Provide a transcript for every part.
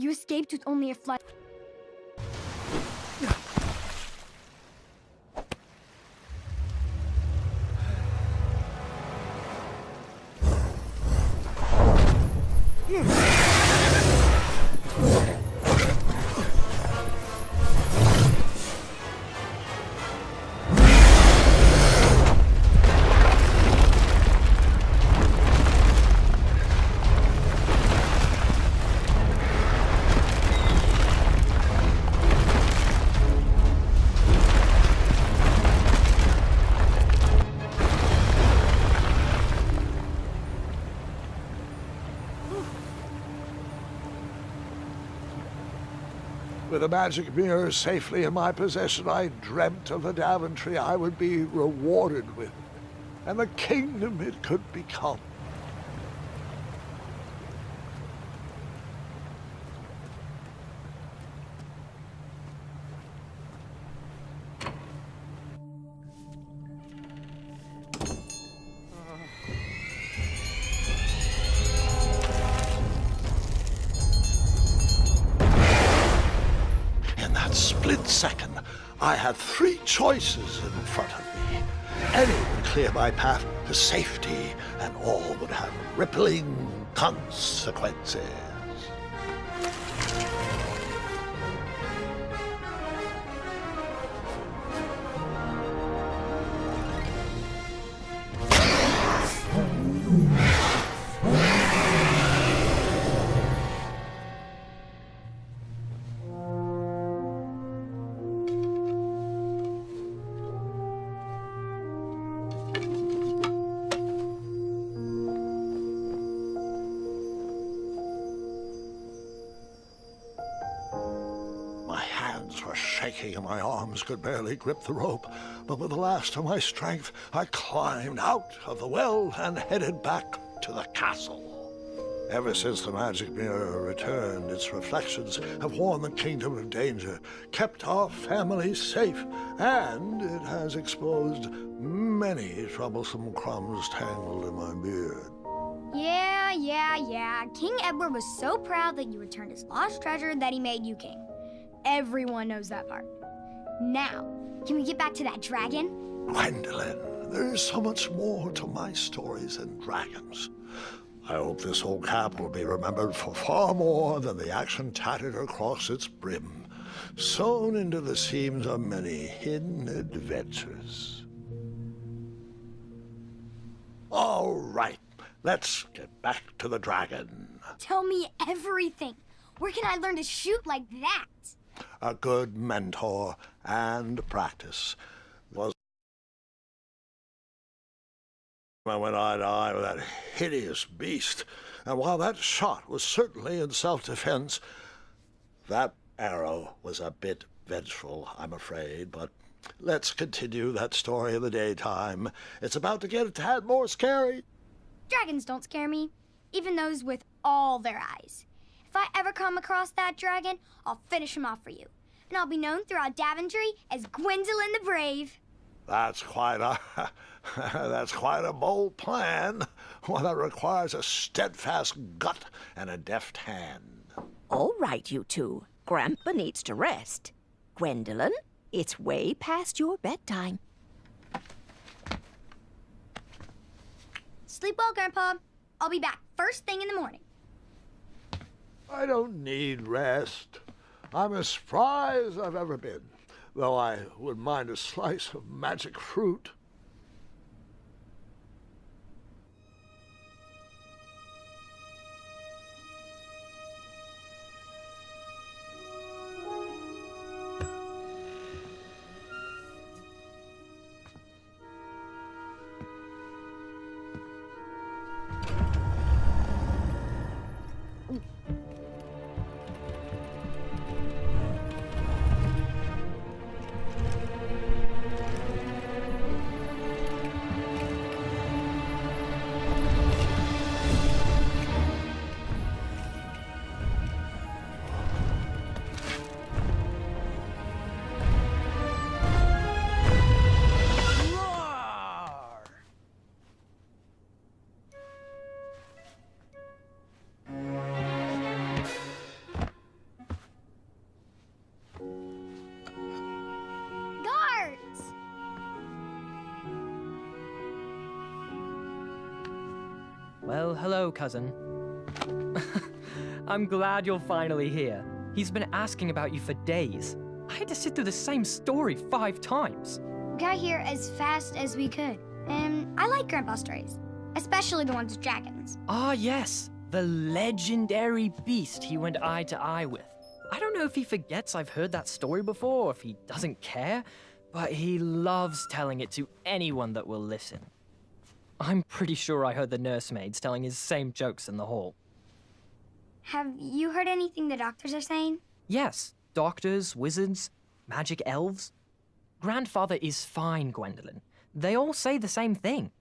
You escaped with only a flight. With the magic mirror safely in my possession, I dreamt of the Daventry I would be rewarded with, and the kingdom it could become. Split second, I had three choices in front of me. Any would clear my path to safety, and all would have rippling consequences. Were shaking and my arms could barely grip the rope, but with the last of my strength I climbed out of the well and headed back to the castle. Ever since the magic mirror returned, its reflections have warned the kingdom of danger, kept our family safe, and it has exposed many troublesome crumbs tangled in my beard. Yeah. King Edward was so proud that you returned his lost treasure that he made you king. Everyone knows that part. Now, can we get back to that dragon? Gwendolyn, there's so much more to my stories than dragons. I hope this old cap will be remembered for far more than the action tattered across its brim, sewn into the seams of many hidden adventures. All right, let's get back to the dragon. Tell me everything. Where can I learn to shoot like that? A good mentor and practice was I went eye to eye with that hideous beast, and while that shot was certainly in self-defense, that arrow was a bit vengeful, I'm afraid, but let's continue that story in the daytime. It's about to get a tad more scary. Dragons don't scare me, even those with all their eyes. If I ever come across that dragon, I'll finish him off for you. And I'll be known throughout Daventry as Gwendolyn the Brave. That's quite a bold plan. One that requires a steadfast gut and a deft hand. All right, you two. Grandpa needs to rest. Gwendolyn, it's way past your bedtime. Sleep well, Grandpa. I'll be back first thing in the morning. I don't need rest. I'm as spry as I've ever been, though I wouldn't mind a slice of magic fruit. Well, hello, cousin. I'm glad you're finally here. He's been asking about you for days. I had to sit through the same story 5 times. We got here as fast as we could. And I like Grandpa's stories, especially the ones with dragons. Ah, yes. The legendary beast he went eye to eye with. I don't know if he forgets I've heard that story before or if he doesn't care, but he loves telling it to anyone that will listen. I'm pretty sure I heard the nursemaids telling his same jokes in the hall. Have you heard anything the doctors are saying? Yes, doctors, wizards, magic elves. Grandfather is fine, Gwendolyn. They all say the same thing.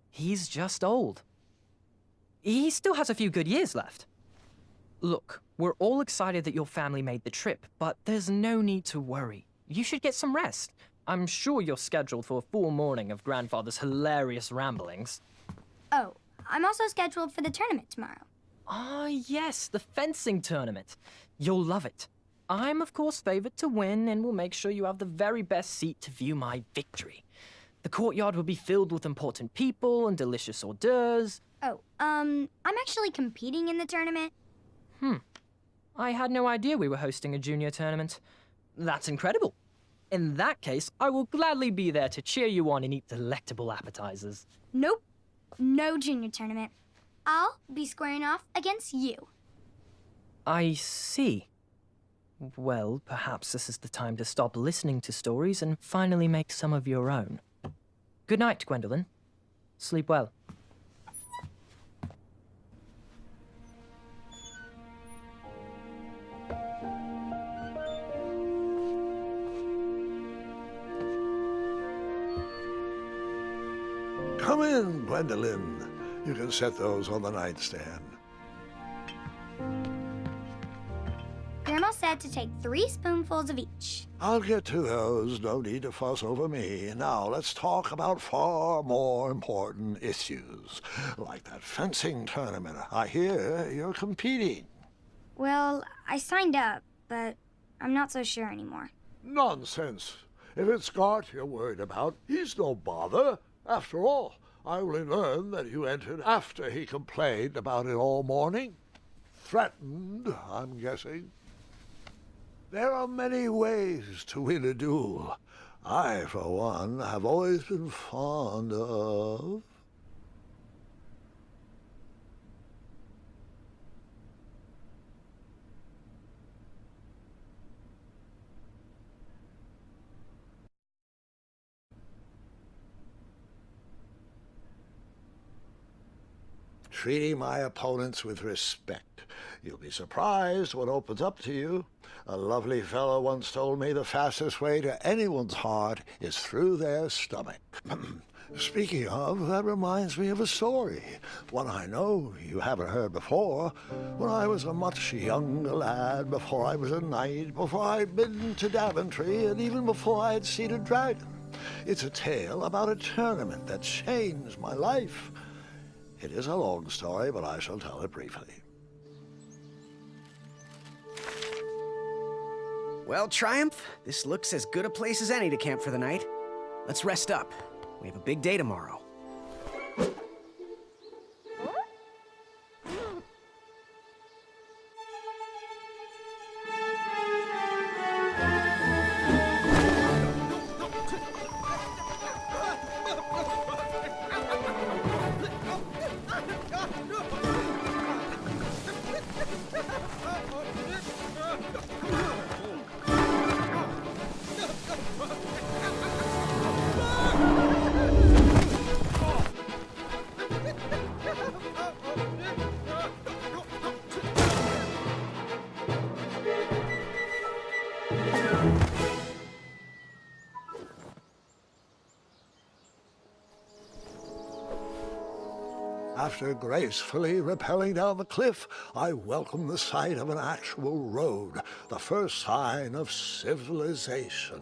He's just old. He still has a few good years left. Look, we're all excited that your family made the trip, but there's no need to worry. You should get some rest. I'm sure you're scheduled for a full morning of Grandfather's hilarious ramblings. Oh, I'm also scheduled for the tournament tomorrow. Ah, yes, the fencing tournament. You'll love it. I'm, of course, favored to win and will make sure you have the very best seat to view my victory. The courtyard will be filled with important people and delicious hors d'oeuvres. Oh, I'm actually competing in the tournament. I had no idea we were hosting a junior tournament. That's incredible. In that case, I will gladly be there to cheer you on and eat delectable appetizers. Nope, no junior tournament. I'll be squaring off against you. I see. Well, perhaps this is the time to stop listening to stories and finally make some of your own. Good night, Gwendolyn. Sleep well. Come in, Gwendolyn. You can set those on the nightstand. Grandma said to take 3 spoonfuls of each. I'll get to those. No need to fuss over me. Now, let's talk about far more important issues, like that fencing tournament. I hear you're competing. Well, I signed up, but I'm not so sure anymore. Nonsense. If it's Scott you're worried about, he's no bother. After all, I only learned that you entered after he complained about it all morning. Threatened, I'm guessing. There are many ways to win a duel. I, for one, have always been fond of... treating my opponents with respect. You'll be surprised what opens up to you. A lovely fellow once told me the fastest way to anyone's heart is through their stomach. Speaking of, that reminds me of a story, one I know you haven't heard before. When I was a much younger lad, before I was a knight, before I'd been to Daventry, and even before I'd seen a dragon. It's a tale about a tournament that changed my life. It is a long story, but I shall tell it briefly. Well, Triumph, this looks as good a place as any to camp for the night. Let's rest up. We have a big day tomorrow. After gracefully rappelling down the cliff, I welcomed the sight of an actual road, the first sign of civilization.